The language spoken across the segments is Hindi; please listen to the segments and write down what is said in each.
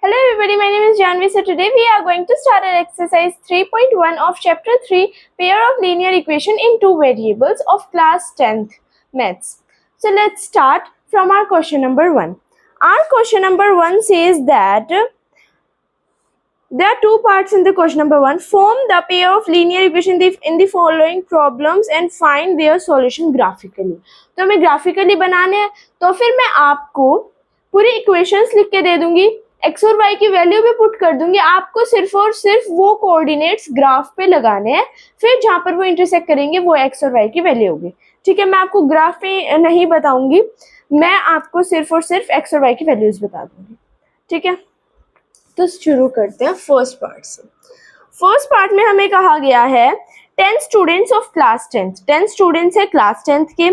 Hello everybody, my name is Janvi. So today we are going to start our exercise 3.1 of chapter 3, pair of linear equation in two variables of class 10th maths. So let's start from our question number 1. Our question number 1 says that there are two parts in the question number 1. Form the pair of linear equation in the following problems and find their solution graphically. तो हमें graphically बनाने हैं, तो फिर मैं आपको पूरी equations लिख के दे दूंगी, x और y की वैल्यू भी पुट कर दूंगी, आपको सिर्फ और सिर्फ वो कोऑर्डिनेट्स ग्राफ पे लगाने हैं, फिर जहां पर वो इंटरसेक्ट करेंगे वो x और y की वैल्यू होगी. ठीक है, मैं आपको ग्राफ पे नहीं बताऊंगी, मैं आपको सिर्फ और सिर्फ x और y की वैल्यूज बता दूंगी. ठीक है, तो शुरू करते हैं फर्स्ट पार्ट से. फर्स्ट पार्ट में हमें कहा गया है 10 students of class 10th. 10 students है क्लास 10th के.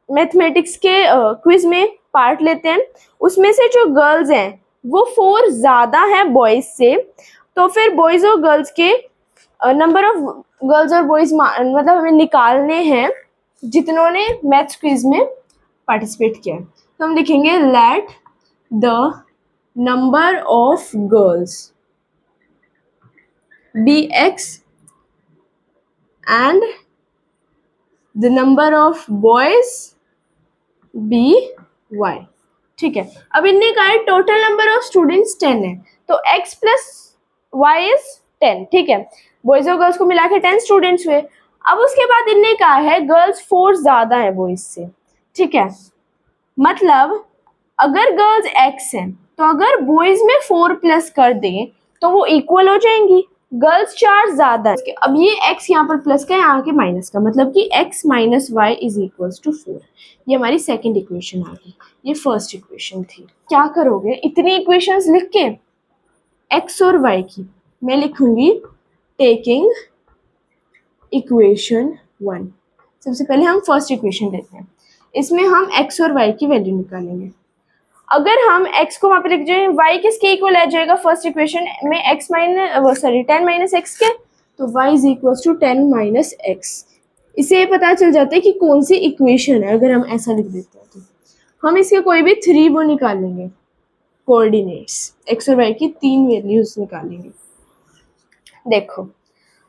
मैथमेटिक्स के क्विज में पार्ट लेते हैं. उसमें से जो गर्ल्स हैं वो 4 ज़्यादा हैं बॉयज़ से, तो फिर बॉयज़ और गर्ल्स के नंबर ऑफ गर्ल्स और बॉयज़ मतलब हमें निकालने हैं जितनों ने मैथ्स क्विज में पार्टिसिपेट किया. तो हम लिखेंगे let the number of girls be x and the number of boys be y. ठीक है, अब इनने कहा टोटल नंबर ऑफ स्टूडेंट्स 10 है, तो x प्लस y इज 10. ठीक है, बॉयज और गर्ल्स को मिला के 10 स्टूडेंट्स हुए. अब उसके बाद इनने कहा है गर्ल्स 4 ज्यादा है बॉयज से. ठीक है, मतलब अगर गर्ल्स x हैं तो अगर बॉयज में 4 प्लस कर दें तो वो इक्वल हो जाएंगी. गर्ल्स 4 ज्यादा है, अब ये x यहाँ पर प्लस का यहाँ के माइनस का, मतलब कि x minus y is equals to 4. ये हमारी सेकंड इक्वेशन आ गई. ये फर्स्ट इक्वेशन थी. क्या करोगे, इतनी इक्वेशंस लिख के x और y की मैं लिखूंगी टेकिंग इक्वेशन 1. सबसे पहले हम फर्स्ट इक्वेशन लेते हैं, इसमें हम x और y की वैल्यू निकालेंगे. अगर हम x को वहां पे लिख जाए, y किसके इक्वल आ जाएगा फर्स्ट इक्वेशन में, x माइनस 10 माइनस एक्स के, तो y is equal to 10 minus x. इससे पता चल जाता है कि कौन सी इक्वेशन है. अगर हम ऐसा लिख देते हैं तो हम इसके कोई भी 3 वो निकाल लेंगे कोऑर्डिनेट्स, x और y की 3 वैल्यूज निकालेंगे. देखो,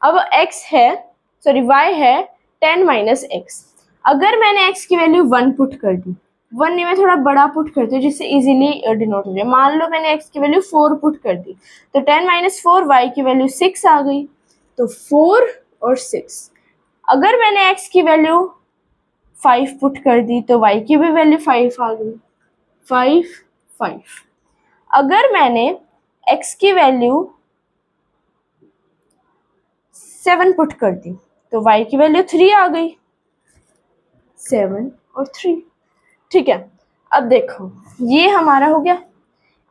अब x है y है 10 माइनस एक्स. अगर मैंने x की वैल्यू 1 पुट कर दी, 1 नहीं मैं थोड़ा बड़ा पुट करती हूँ जिससे इजीली डिनोट हो जाए. मान लो मैंने x की वैल्यू 4 पुट कर दी, तो 10 माइनस 4 y की वैल्यू 6 आ गई, तो 4 और 6. अगर मैंने x की वैल्यू 5 पुट कर दी तो y की भी वैल्यू 5 आ गई, 5 5. अगर मैंने x की वैल्यू 7 पुट कर दी तो y की वैल्यू 3 आ गई, 7 और 3. ठीक है, अब देखो ये हमारा हो गया.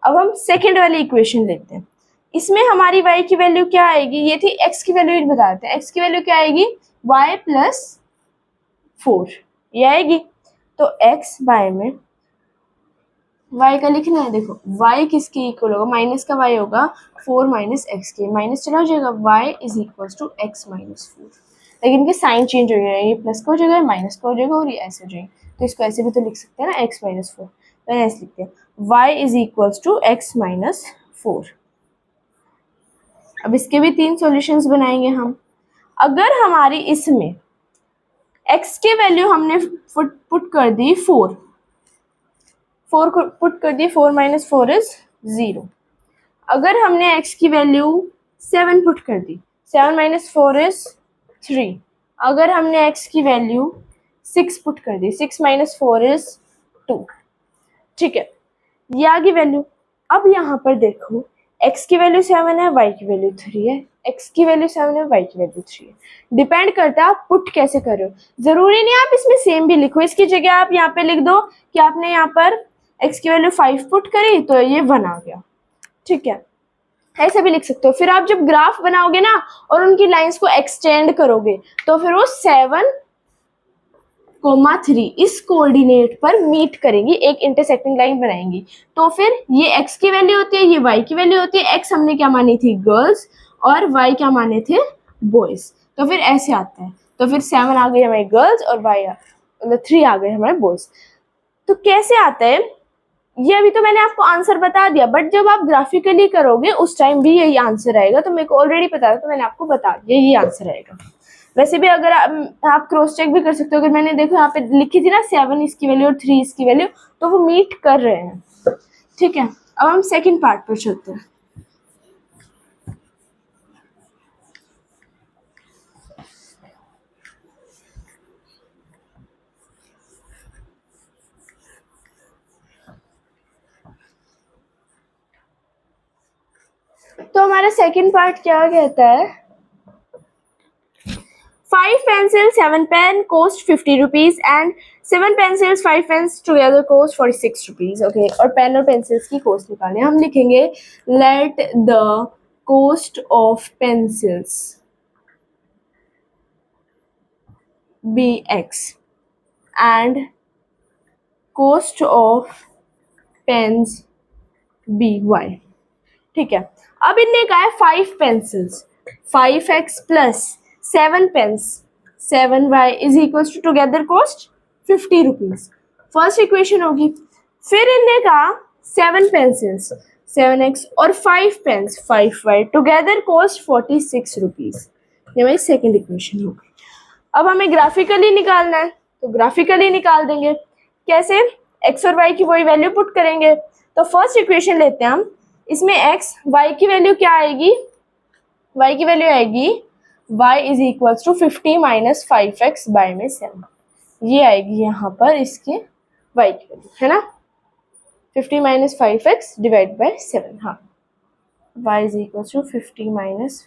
अब हम सेकेंड वाली इक्वेशन लेते हैं. इसमें हमारी y की वैल्यू क्या आएगी, ये थी x की वैल्यू बता देते हैं. x की वैल्यू क्या आएगी, y प्लस 4 ये आएगी. तो x y में y का लिखना है. देखो y किसके इक्वल होगा, माइनस का y होगा 4 माइनस एक्स के, माइनस चला हो जाएगा, y is equal to x minus 4. लेकिन इनके साइन चेंज हो जाएगा, ये प्लस का हो जाएगा, माइनस का हो जाएगा और ये ऐसे हो जाएगा. तो इसको ऐसे भी तो लिख सकते हैं ना, x माइनस 4. मैंने ऐसे लिखते हैं y is equals to x minus 4. अब इसके भी 3 सॉल्यूशंस बनाएंगे हम. अगर हमारी इसमें x की वैल्यू हमने पुट कर दी 4 को पुट कर दी, 4 माइनस 4 इज 0. अगर हमने x की वैल्यू 7 पुट कर दी, 7 माइनस 4 इज 3. अगर हमने x की वैल्यू 6 पुट कर दी, 6 माइनस 4 इज 2. ठीक है, ये आ गई वैल्यू. अब यहाँ पर देखो x की वैल्यू 7 है, y की वैल्यू 3 है. x की वैल्यू 7 है, y की वैल्यू 3 है. डिपेंड करता है आप पुट कैसे कर रहे हो. जरूरी नहीं आप इसमें सेम भी लिखो, इसकी जगह आप यहाँ पे लिख दो कि आपने यहाँ पर x की वैल्यू 5 पुट करी तो ये 1 आ गया. ठीक है, ऐसे भी लिख सकते हो. फिर आप जब ग्राफ बनाओगे ना और उनकी लाइंस को एक्सटेंड करोगे तो फिर वो 7,3 इस कोऑर्डिनेट पर मीट करेंगी, एक इंटरसेक्टिंग लाइन बनाएंगी. तो फिर ये x की वैल्यू होती है, ये y की वैल्यू होती है. x हमने क्या मानी थी, गर्ल्स, और y क्या माने थे, बॉयज. तो फिर ऐसे आता है. तो फिर 7 आ गई हमारे गर्ल्स और y मतलब 3 आ गए हमारे बॉयज. तो कैसे आता है, ये अभी तो मैंने आपको आंसर बता दिया, बट जब आप ग्राफिकली करोगे उस टाइम भी यही आंसर आएगा। तो मेरे को ऑलरेडी पता था, तो मैंने आपको बता दिया यही आंसर आएगा। वैसे भी अगर आप क्रॉस चेक भी कर सकते हो। अगर मैंने देखो यहाँ पे लिखी थी ना 7 इसकी वैल्यू और 3 इसकी वैल्यू, तो वो मीट कर रहे हैं। ठीक है, अब हम सेकेंड पार्ट पर चलते हैं। तो हमारा सेकेंड पार्ट क्या कहता है, 5 pencils, 7 pen cost 50 rupees and 7 pencils, 5 pens together cost 46 rupees. Okay, और पेन और पेंसिल्स की कॉस्ट निकालनी है। हम लिखेंगे let the cost of pencils be x and cost of pens be y. ठीक है, अब इनने कहा है 5 pencils, 5x plus 7 pens 7y is equal to together cost 50 rupees. First equation होगी। फिर इनने कहा 7 पेंसिल्स 7x और 5 pens 5y together cost 46 rupees. ये हमारी सेकेंड इक्वेशन होगी। अब हमें ग्राफिकली निकालना है, तो ग्राफिकली निकाल देंगे। कैसे? x और y की वही वैल्यू पुट करेंगे। तो फर्स्ट इक्वेशन लेते हैं हम। इसमें x y की वैल्यू क्या आएगी, y की वैल्यू आएगी y is equal to 50 minus 5x by में 7। ये आएगी यहाँ पर इसके y की वैल्यू, है ना, 50 माइनस 5x डिवाइड बाय 7। हाँ, y is equal to 50 minus.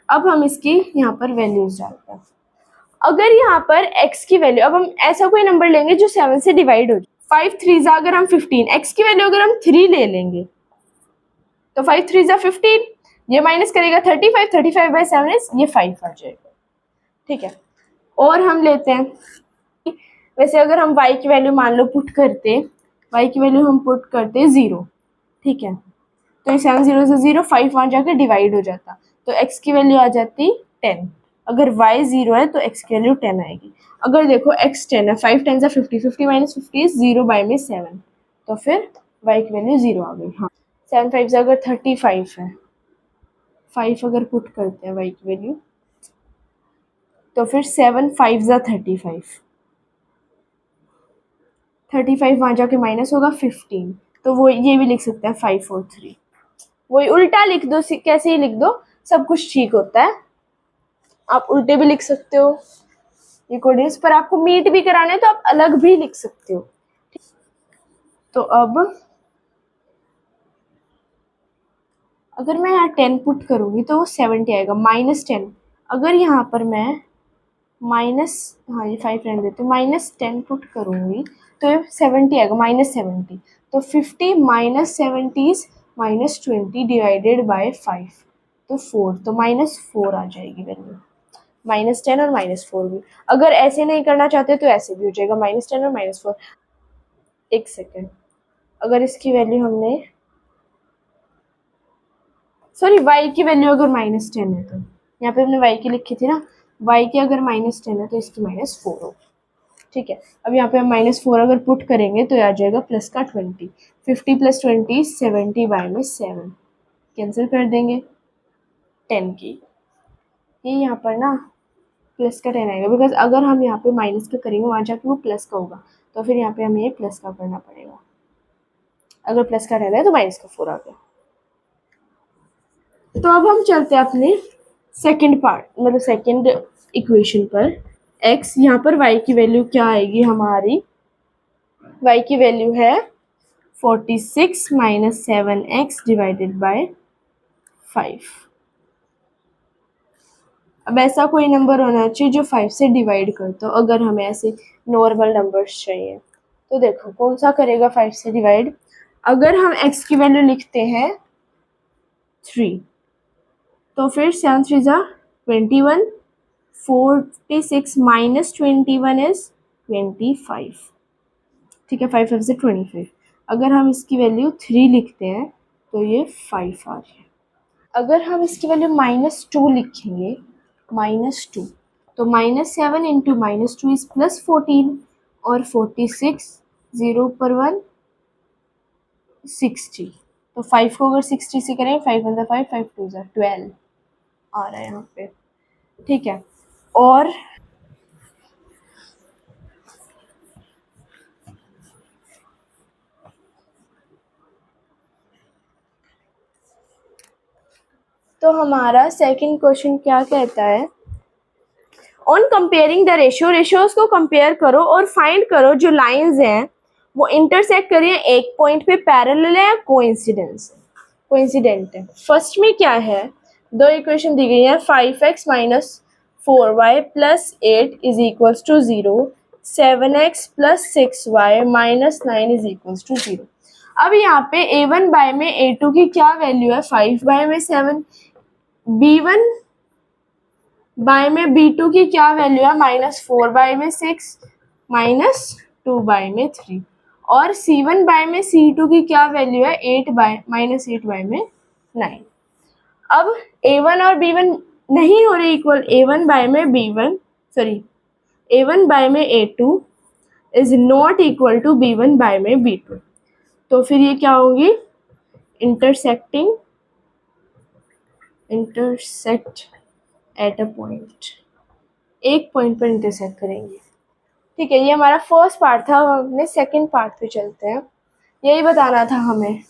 अब हम इसकी यहाँ पर वैल्यूज डालते हैं। अगर यहाँ पर x की वैल्यू, अब हम ऐसा कोई नंबर लेंगे जो 7 से डिवाइड हो जाए। 5 3 अगर हम 15, x की वैल्यू अगर हम 3 ले लेंगे तो 5 3 15, ये माइनस करेगा 35, 35 बाय 7 ये 5 आ जाएगा। ठीक है, और हम लेते हैं, वैसे अगर हम y की वैल्यू मान लो पुट करते, y की वैल्यू हम पुट करते 0। ठीक है, तो 7 0 से 0, 5 वहाँ जाकर डिवाइड हो जाता, तो x की वैल्यू आ जाती 10। अगर y 0 है तो x की वैल्यू 10 आएगी। अगर देखो x 10 है, 5 10 50, 50 माइनस 50 इज 0 बाय में 7, तो फिर y की वैल्यू 0 आ गई। हाँ, 7 5 अगर 35 है, 5 अगर पुट करते हैं y की वैल्यू, तो फिर 7 5 35, 35 वहाँ जाके माइनस होगा 15, तो वो ये भी लिख सकते हैं 5 और 3। वही उल्टा लिख दो, कैसे ही लिख दो, सब कुछ ठीक होता है। आप उल्टे भी लिख सकते हो ये कोऑर्डिनेट्स, पर आपको मीट भी कराना है तो आप अलग भी लिख सकते हो। तो अब अगर मैं यहाँ 10 पुट करूंगी तो वो 70 आएगा, माइनस 10। अगर यहाँ पर मैं माइनस, हाँ ये 5 रहने देते, माइनस 10 पुट करूंगी तो ये 70 आएगा, माइनस 70। तो 50 माइनस 70 माइनस 20 डिवाइडेड बाय 5, तो 4, तो माइनस 4 आ जाएगी वैल्यू। माइनस 10 और माइनस 4 भी। अगर ऐसे नहीं करना चाहते तो ऐसे भी हो जाएगा, माइनस 10 और माइनस 4। एक सेकेंड, अगर इसकी वैल्यू हमने, सॉरी y की वैल्यू अगर माइनस 10 है, तो यहाँ पे हमने y की लिखी थी ना, y की अगर माइनस 10 है तो इसकी माइनस 4 हो। ठीक है, अब यहाँ पे हम माइनस 4 अगर पुट करेंगे तो आ जाएगा प्लस का 20, 50 प्लस 20 70 बाय में 7, कैंसिल कर देंगे 10 की। ये यहाँ पर ना प्लस का 10 आएगा, बिकॉज अगर हम यहाँ पे माइनस का करेंगे वहाँ जाके वो प्लस का होगा, तो फिर यहाँ पे हमें ये प्लस का करना पड़ेगा। अगर प्लस का रहना है तो माइनस का 4 आ गया। तो अब हम चलते हैं अपने सेकंड पार्ट, मतलब सेकंड इक्वेशन पर। x, यहाँ पर y की वैल्यू क्या आएगी हमारी, y की वैल्यू है 46 माइनस 7x डिवाइडेड बाय 5। अब ऐसा कोई नंबर होना चाहिए जो 5 से डिवाइड करता हो। अगर हमें ऐसे नॉर्मल नंबर्स चाहिए तो देखो कौन सा करेगा 5 से डिवाइड। अगर हम x की वैल्यू लिखते हैं 3, तो फिर 7 3 21, 46 माइनस 21 इज 25। ठीक है, 5 5 से 25। अगर हम इसकी वैल्यू 3 लिखते हैं तो ये 5 आ रही है। अगर हम इसकी वैल्यू -2 लिखेंगे, -2, तो -7 इंटू -2 इज +14 और 46 0 पर 1 60। तो 5 को अगर 60 से करें 5 1 5 5 2 12 आ रहा है यहाँ पे। ठीक है, और तो हमारा सेकंड क्वेश्चन क्या कहता है, ऑन कंपेयरिंग द रेशियोज को कंपेयर करो और फाइंड करो जो लाइंस हैं वो इंटरसेक्ट कर रही है एक पॉइंट पे पैरेलल है या कोइंसिडेंट है। फर्स्ट में क्या है, दो इक्वेशन दी गई है, 5x minus 4y plus 8 is equals to 0, 7x plus 6y minus 9 is equals to 0। अब यहाँ पे a1 बाय में a2 की क्या वैल्यू है, 5 बाय में 7, b1 बाय में b2 की क्या वैल्यू है, -4 बाय में 6 -2 बाय में 3, और c1 बाय में c2 की क्या वैल्यू है, 8 बाय में 9। अब a1 और b1 नहीं हो रहे इक्वल, a1 बाय में b1 सॉरी a1 बाय में a2 is not equal to b1 by में b2। तो फिर ये क्या होगी, इंटरसेक्ट एट अ पॉइंट, एक पॉइंट पर इंटरसेक्ट करेंगे। ठीक है, ये हमारा फर्स्ट पार्ट था। अब अपने सेकंड पार्ट पे चलते हैं, यही बताना था हमें।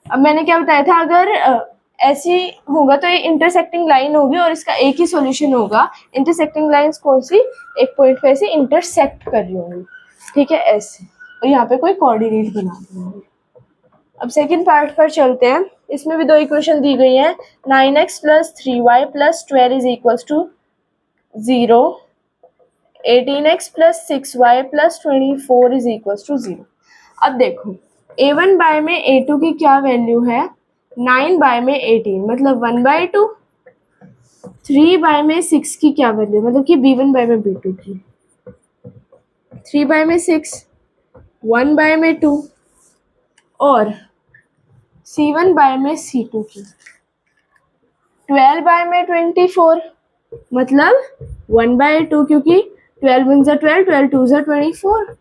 अब मैंने क्या बताया था, अगर ऐसी होगा तो ये इंटरसेक्टिंग लाइन होगी और इसका एक ही सॉल्यूशन होगा। इंटरसेक्टिंग लाइंस कौन सी, एक पॉइंट पे ऐसे इंटरसेक्ट कर रही होंगी। ठीक है, ऐसे, और यहाँ पे कोई कोऑर्डिनेट बना देंगे। अब सेकंड पार्ट पर चलते हैं, इसमें भी दो इक्वेशन दी गई हैं, 9x plus 3y plus 12 is equals to 0, 18x plus 6y plus 24 is equals to 0। अब देखो a1 बाय में a2 की क्या वैल्यू है, 9 बाय में 18 मतलब 1/2, 3 बाय में 6 की क्या वैल्यू, मतलब कि b1 बाय में b2 की, 3 बाय में 6, 1 बाय में 2, और c1 बाय में c2 की 12 बाय में 24 मतलब 1/2, क्योंकि 12 1 12, 12 2 24।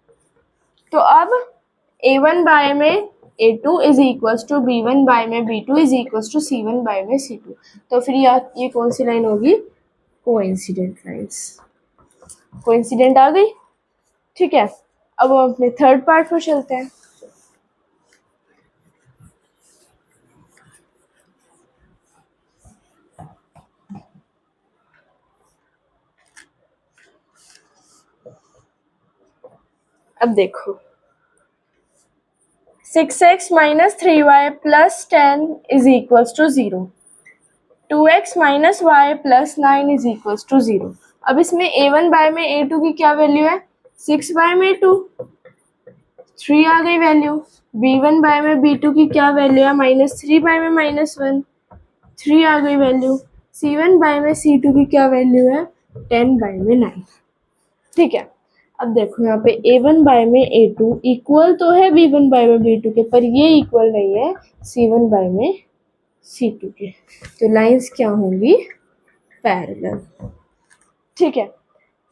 तो अब a1 बाय में a2 is equals to b1 by में b2 is equals to c1 by में c2। तो फिर ये कौन सी लाइन होगी, कोइंसिडेंट लाइंस, कोइंसिडेंट आ गई। ठीक है, अब हम अपने थर्ड पार्ट पर चलते हैं। अब देखो 6x minus 3y plus 10 is equals to 0, 2x minus y plus 9 is equals to 0। अब इसमें a1 बाय में a2 की क्या वैल्यू है, 6 बाय में 2, 3 आ गई वैल्यू। b1 बाय में b2 की क्या वैल्यू है, -3 बाय में -1, 3 आ गई वैल्यू। c1 बाय में c2 की क्या वैल्यू है, 10 बाय में 9। ठीक है, अब देखो यहाँ पे a1 बाय में a2 इक्वल तो है b1 बाय में b2 के, पर ये इक्वल नहीं है c1 बाय में c2 के। तो लाइंस क्या होंगी, पैरेलल। ठीक है,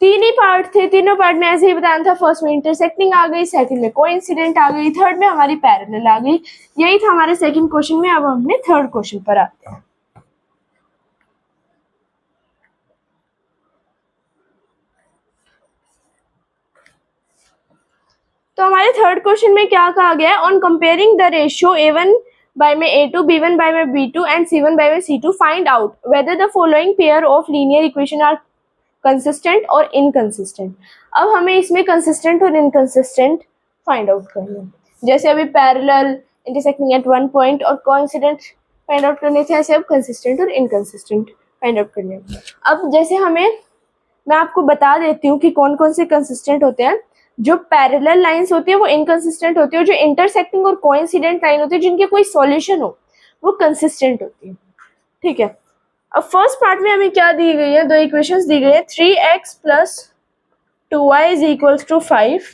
तीन ही पार्ट थे, तीनों पार्ट में ऐसे ही बताना था। फर्स्ट में इंटरसेक्टिंग आ गई, सेकंड में कोइंसिडेंट आ गई, थर्ड में हमारी पैरेलल आ गई। यही था हमारे सेकंड क्वेश्चन में। अब हम अपने थर्ड क्वेश्चन पर आते हैं। तो हमारे थर्ड क्वेश्चन में क्या कहा गया है, on comparing the ratio a1 by में a2, b1 बाय में b2 एंड c1 बाय में c2 find out whether the following pair of linear equation are consistent और इनकंसिस्टेंट। अब हमें इसमें कंसिस्टेंट और इनकंसिस्टेंट फाइंड आउट करना है। जैसे अभी parallel, intersecting at one point और कोइंसिडेंट फाइंड आउट करने थे, ऐसे अब कंसिस्टेंट और इनकंसिस्टेंट फाइंड आउट करने हैं। अब जैसे मैं आपको बता देती हूँ कि कौन कौन से कंसिस्टेंट होते हैं। जो पैरेलल लाइंस होती है वो इनकंसिस्टेंट होती है, जो इंटरसेक्टिंग और कोइंसिडेंट लाइन होती है जिनके कोई सॉल्यूशन हो वो कंसिस्टेंट होती है। ठीक है, अब फर्स्ट पार्ट में हमें क्या दी गई है, दो इक्वेशंस दी गई है, 3x plus 2y is equals to 5,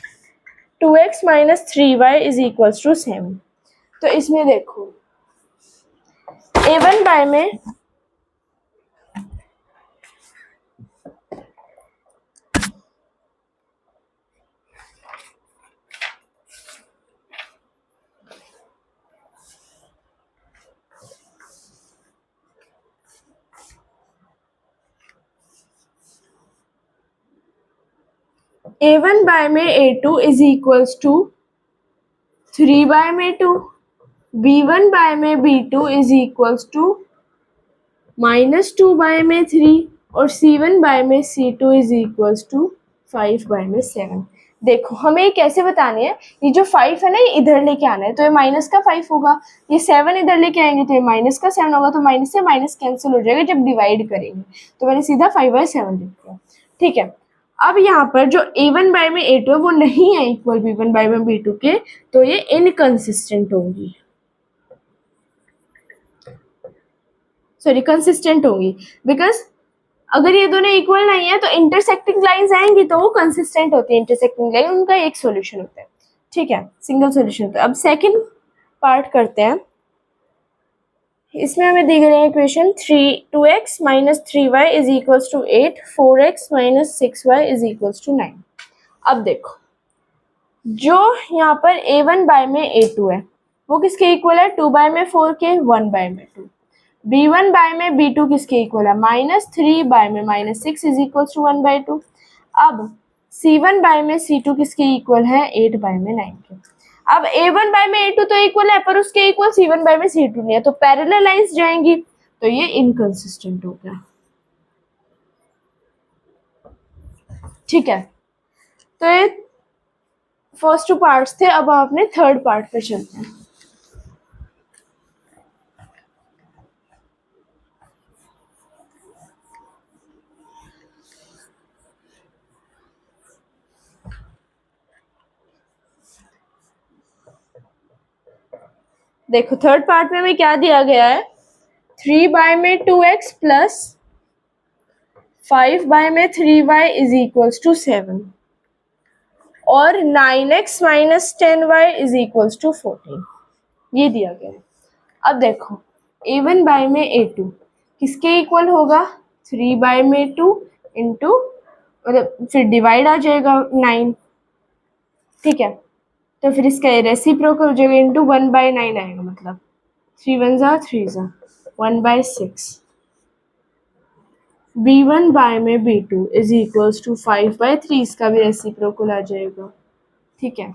2x minus 3y is equals to 7। तो इसमें देखो a1 बाय में A1 बाय में A2 is equals to 3 bye में 2, B1 बाय में B2 is equals to -2 bye में 3 और C1 बाय में C2 is equals to 5 bye में 7। देखो हमें ये कैसे बताने हैं, ये जो 5 है ना ये इधर लेके आना है, तो ये माइनस का 5 होगा, ये 7 इधर लेके आएंगे तो ये माइनस का 7 होगा, तो माइनस से माइनस कैंसिल हो जाएगा जब डिवाइड करेंगे, तो मैंने सीधा 5/7 लिख दिया। ठीक है, अब यहाँ पर जो A1 बाय में A2 है वो नहीं है इक्वल B1 बाय में B2 के, तो ये इनकंसिस्टेंट होगी, सॉरी कंसिस्टेंट होगी, बिकॉज अगर ये दोनों इक्वल नहीं है तो इंटरसेक्टिंग लाइंस आएंगी तो वो कंसिस्टेंट होती है, इंटरसेक्टिंग लाइन उनका एक सॉल्यूशन होता है। ठीक है, सिंगल सॉल्यूशन होता है। अब सेकंड पार्ट करते हैं, इसमें हमें दी गई है equation 2x - 3y is equals to 8, 4x - 6y is equals to 9। अब देखो जो यहाँ पर A1 बाय में A2 है वो किसके इक्वल है, 2 बाय में 4 के, 1 बाय में 2। B1 बाय में B2 किसके इक्वल है, -3 बाय में -6 इज इक्वल टू 1/2। अब C1 बाय में C2 किसके इक्वल है, 8 बाय में 9 के। अब A1 बाय में A2 तो इक्वल है पर उसके इक्वल C1 बाय में C2 नहीं है, तो पैरेलल लाइंस जाएंगी, तो ये इनकंसिस्टेंट हो गया। ठीक है, तो ये फर्स्ट 2 पार्ट्स थे। अब हम अपने थर्ड पार्ट पे चलते हैं। देखो थर्ड पार्ट में हमें क्या दिया गया है, 3 बाय में 2x प्लस 5 बाय में 3y इज इक्वल्स टू 7 और 9x minus 10y is equals to 14, ये दिया गया है। अब देखो A1 बाय में A2 किसके इक्वल होगा, 3 बाय में 2 इंटू मतलब फिर डिवाइड आ जाएगा 9। ठीक है, तो फिर इसका रेसिप्रोकल हो जाएगा, इंटू 1/9 आएगा, मतलब 3 1 ज़ा 3 ज़ा 1/6। B1 बाय में B2 इज इक्वल्स टू 5/3, इसका भी रेसिप्रोकल आ जाएगा। ठीक है,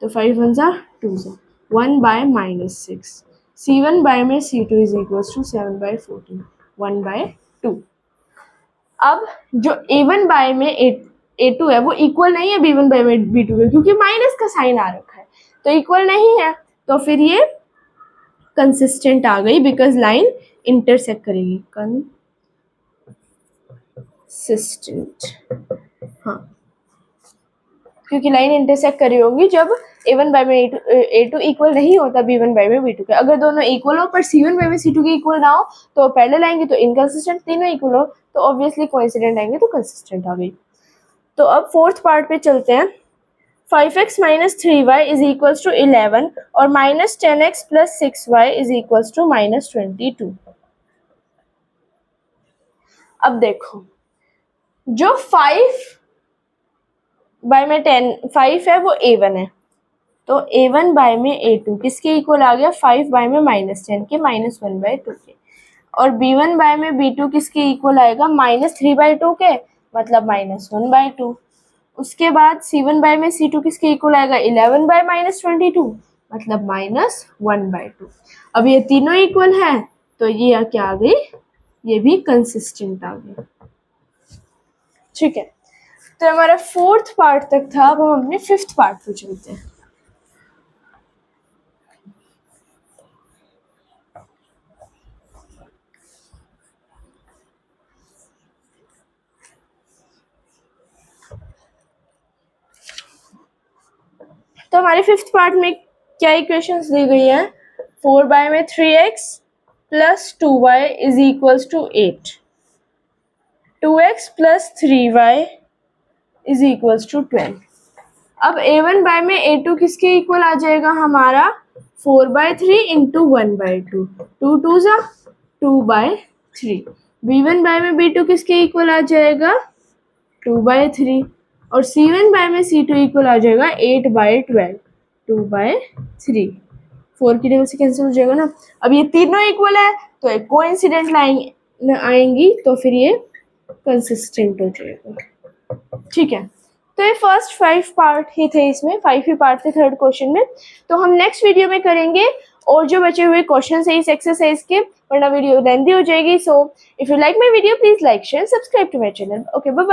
तो 5 1 ज़ा 2 ज़ा 1/-6। C1 बाय में C2 इज इक्वल्स टू 7/14, 1/2। अब जो A1 बाय में A2 है वो इक्वल नहीं है B1 बाय में B2 के, क्योंकि माइनस का साइन आ रखा है, तो इक्वल नहीं है, तो फिर ये कंसिस्टेंट आ गई, बिकॉज लाइन इंटरसेक्ट करेगी, कंसिस्टेंट। हाँ, क्योंकि लाइन इंटरसेक्ट करी होगी जब A1 बाय में A2 इक्वल नहीं होता B1 बाय में B2 के। अगर दोनों इक्वल हो पर C1 बाय में C2 के इक्वल ना हो तो पैरेलल आएंगे, तो इनकंसिस्टेंट। तीनों इक्वल हो तो ऑब्वियसली कोइंसिडेंट आएंगे, तो कंसिस्टेंट आ गई। तो अब फोर्थ पार्ट पे चलते हैं। 5x - 3y is equals to 11 और -10x + 6y is equals to -22। अब देखो जो 5 बाय में 5 है वो A1 है, तो A1 बाय में A2 किसके इक्वल आ गया, 5 बाय में -10 के, -1/2 के। और B1 बाय में B2 किसके इक्वल आएगा, -3/2 के, मतलब -1/2। उसके बाद C1 बाय में C2 किसके इक्वल आएगा, 11 बाय -22, मतलब -1/2। अब ये तीनों इक्वल हैं तो ये क्या आ गई, ये भी कंसिस्टेंट आ गई। ठीक है, तो हमारा फोर्थ पार्ट तक था। अब हम अपने फिफ्थ पार्ट पे चलते हैं। तो हमारे फिफ्थ पार्ट में क्या इक्वेशंस दी गई है, 4 बाय में 3x plus 2y is equals to 8, 2x plus 3y is equals to 12। अब A1 बाय में A2 किसके इक्वल आ जाएगा हमारा, 4/3 इंटू 1/2, 2 2 ज़ा 2/3। B1 बाय में B2 किसके इक्वल आ जाएगा, 2/3। और C1 बाय में C2 इक्वल आ जाएगा 8/12, 2/3। 4 की टेबल से कैंसिल हो जाएगा ना। अब ये तीनों इक्वल है तो एक कोइंसिडेंट लाइन आएंगी, तो फिर ये कंसिस्टेंट हो जाएगा। ठीक है, तो ये फर्स्ट 5 पार्ट ही थे, इसमें 5 ही पार्ट थे थर्ड क्वेश्चन में। तो हम नेक्स्ट वीडियो में करेंगे और जो बचे हुए क्वेश्चन है इस एक्सरसाइज के, वरना वीडियो लेंथी हो जाएगी। So if you like my video please like share subscribe to my channel. Okay bye bye.